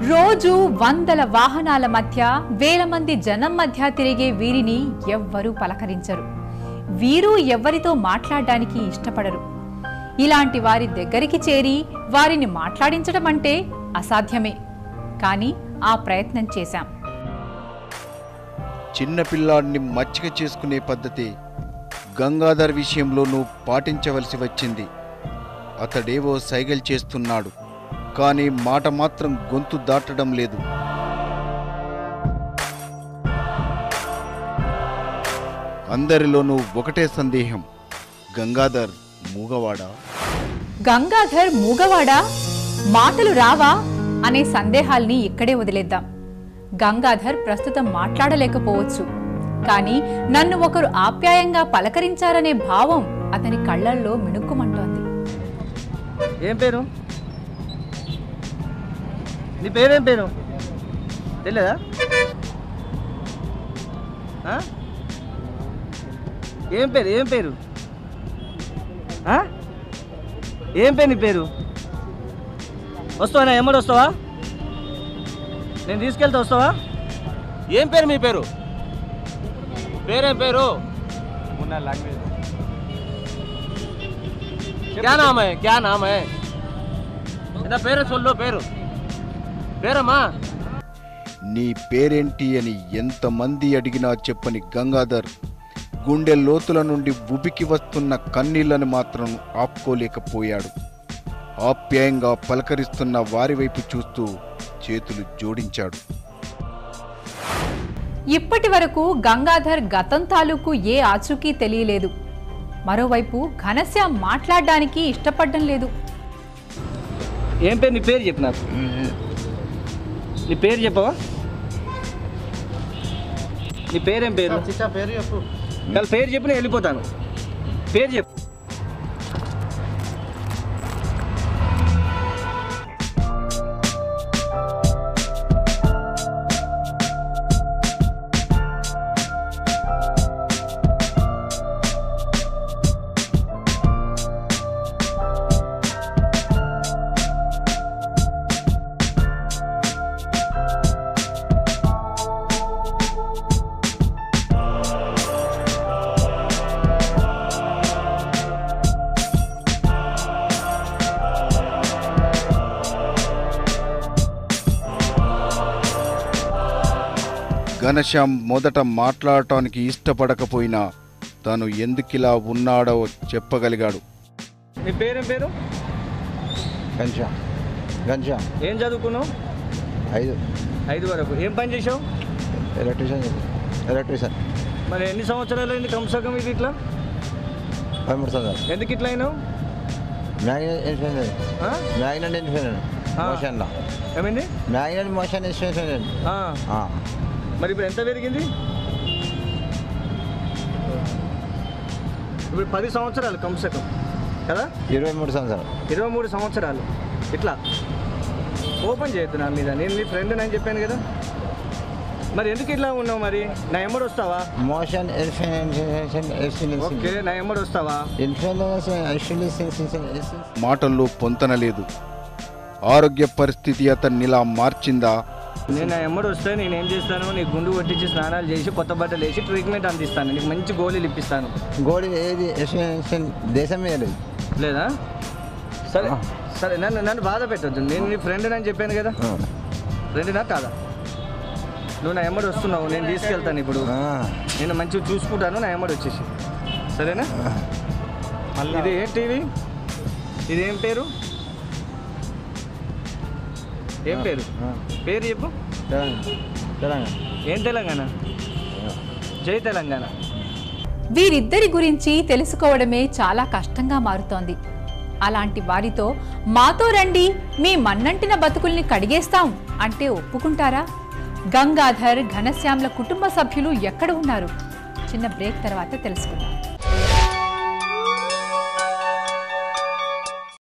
రోజు వందల వాహనాల మధ్య వేల మంది జనం మధ్య తిరిగే వీరిని ఎవ్వరూ పలకరించరు. వీరు ఎవ్వరితో మాట్లాడడానికి ఇష్టపడరు. ఇలాంటి వారి దగ్గరికి చేరి వారిని మాట్లాడించడం అంటే అసాధ్యమే. కానీ ఆ ప్రయత్నం చేశాం. చిన్న పిల్లాడిని మచ్చిక చేసుకునే పద్ధతి గంగాధర్ విషయంలోనూ పాటించవలసి వచ్చింది. అతడేవో సైగలు చేస్తున్నాడు, కానీ మాట మాత్రం గొంతు దాటడం లేదు. అందరిలోనూ ఒకటే సందేహం, గంగాధర్ మూగవాడా? గంగాధర్ మూగవాడా? మాటలు రావా అనే సందేహాల్ని ఇక్కడే వదిలేద్దాం. గంగాధర్ ప్రస్తుతం మాట్లాడలేకపోవచ్చు, కానీ నన్ను ఒకరు ఆప్యాయంగా పలకరించారనే భావం అతని కళ్ళల్లో మిణుక్కుమంటోంది. ఏం పేరు? నీ పేరేం పేరు తెలియదా? ఏం పేరు? ఏం పేరు? ఏం పేరు నీ పేరు? వస్తావా? ఎమ్మడి వస్తావా? నేను తీసుకెళ్తా, వస్తావా? ఏం పేరు మీ పేరు? పేరేం పేరు? क्या नाम है? क्या नाम है? इधर పేరు చొల్లో. పేరు పేరమ్మా. నీ పేరేంటి అని ఎంతమంది అడిగినా చెప్పని గంగాధర్ గుండె లోతుల నుండి ఉబికి వస్తున్న కన్నీళ్లను మాత్రం ఆపుకోలేకపోయాడు. ఆప్యాయంగా పలకరిస్తున్న వారి వైపు చూస్తూ చేతులు జోడించాడు. ఇప్పటి వరకు గంగాధర్ గతం తాలూకు ఏ ఆచూకీ తెలియలేదు. మరోవైపు ఘనశ్యామ్ మాట్లాడడానికి ఇష్టపడడం లేదు. ఏం పేరు? నీ పేరు చెప్పు నాకు. నీ పేరు చెప్పవా? నీ పేరేం పేరు? పేరు చెప్పు. వాళ్ళ పేరు చెప్పి నేను వెళ్ళిపోతాను. పేరు చెప్పు. ఘనశ్యామ్ మొదట మాట్లాడటానికి ఇష్టపడకపోయినా తాను ఎందుకిలా ఉన్నాడో చెప్పగలిగాడు. నీ పేరేం పేరు? ఘనశ్యామ్. ఏం చదువుకున్నావు? 5 వరకు. ఏం పని చేసావు? ఎలక్ట్రీషియన్. మరి ఎన్ని సంవత్సరాలు అయింది కంసకం ఇది ఇట్లా? 13 సంవత్సరాలు. ఎందుకు ఇట్లా అయినావు? ఏమైంది? మరి ఇప్పుడు ఎంత పెరిగింది? ఇప్పుడు 10 సంవత్సరాలు కంసకం కదా? 23 సంవత్సరాలు. 23 సంవత్సరాలు. ఇట్లా ఓపెన్ చేయొద్దు నా మీద. నేను నీ ఫ్రెండ్ అని చెప్పాను కదా. మరి ఎందుకు ఇట్లా ఉన్నావు? మరి నా ఎమ్మడి వస్తావా? ఓకే, నా ఎమ్మడి వస్తావా? మాటల్లో పొంతనలేదు. ఆరోగ్య పరిస్థితి అతన్నిలా మార్చిందా? నేను నా ఎమ్మడి వస్తే నేనేం చేస్తాను? నీకు గుండు కొట్టించి స్నానాలు చేసి కొత్త బట్టలు వేసి ట్రీట్మెంట్ అందిస్తాను. నీకు మంచి గోళీలు ఇప్పిస్తాను. గోళీ ఏది దేశమే లేదు లేదా? సరే సరే, నన్ను బాధ పెట్టద్దు. నేను నీ ఫ్రెండ్ అని చెప్పాను కదా. ఫ్రెండ్నా కాదా? నువ్వు నా ఎమ్మడి వస్తున్నావు, నేను తీసుకెళ్తాను. ఇప్పుడు నేను మంచిగా చూసుకుంటాను. నా ఎమ్మడి వచ్చేసి సరేనా? ఇది ఏ టీవీ? ఇదేం పేరు? ఏం పేరు? పేరు చెప్పు. తెలంగాణ. ఏం తెలంగాణ? జై తెలంగాణ. వీరిద్దరి గురించి తెలుసుకోవడమే చాలా కష్టంగా మారుతోంది. అలాంటి వారితో మాతో రండి, మీ మన్నంటిన బతుకుల్ని కడిగేస్తాం అంటే ఒప్పుకుంటారా? గంగాధర్, ఘనశ్యామ్ల కుటుంబ సభ్యులు ఎక్కడ ఉన్నారు? చిన్న బ్రేక్ తర్వాత తెలుసుకుందాం.